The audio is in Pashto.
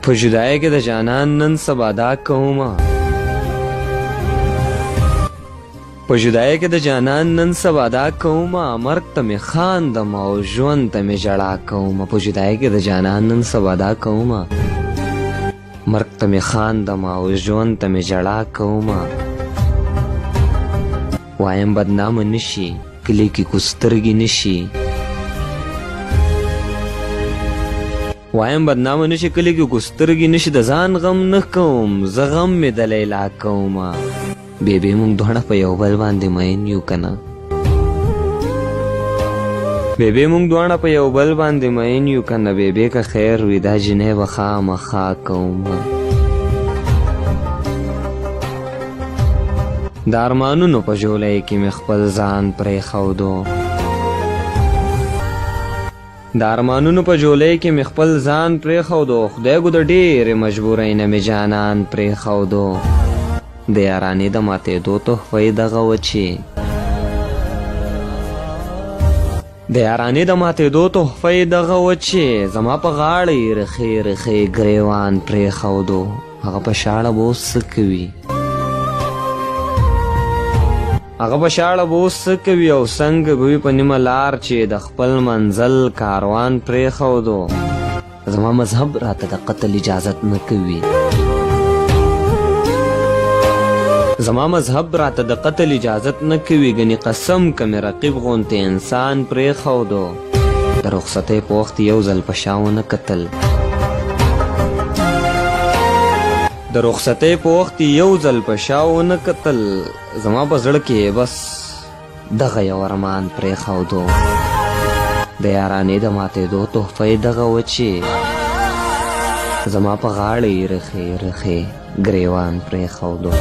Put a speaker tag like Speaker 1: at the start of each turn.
Speaker 1: په جدای کې د جانان نن سبا دا کومه په جدای کې د جانان نن سبا دا کومه مرګ ته مې خاندم او ژوند ته مې ژړا کومه په جدای کې د جانان نن سبا دا کومه مرګ ته مې خاندم او ژوند ته مې ژړا کومه وایم بدنامه نشي کلی کې کوسترګې نشي وایم بدنامه نشي کلی کې کوسترګې نشي د ځان غم نه کوم زه غم مې د لیلا کومه بیبي مونږ دواړه په یو بل باندې مین یو کنه بیبي مونږ دواړه په یو بل باندې مین یو کنه بیبي که خیر وي دا جنۍ به خامخا کومه د ارمانونو په ژولۍ کې مې خپل ځان پرېښودو د ارمانونو په ژولۍ کې مې خپل ځان پرېښودو خدای ګو د ډېرې مجبورۍ نه مې جانان پرېښودو د یارانې د ماتېدو تحفه یې دغه وه چې د یارانې د ماتېدو تحفه یې دغه وه چې زما په غاړه یې رخې رخې ګریوان پرېښودو هغه په شاړه به اوس څه کوي هغه په شاړه به اوس څه کوي او څنګه به وي په نیمه لار چې د خپل منزل کاروان پرېښودو زما مذهب راته د قتل اجازت نه کوي زما مذهب راته د قتل اجازت نه کوي ګنې قسم که مې رقیب غوندې انسان پرېښودو د رخصتۍ په وخت یو ځل په شا ونه کتل د رخصتۍ په وخت یو ځل په شا ونه کتل زما په زړه کې بس دغه یو ارمان پرېښودو د یارانې د ماتېدو تحفه یې دغه وه چې زما په غاړه یې رخې رخې ګریوان پرېښودو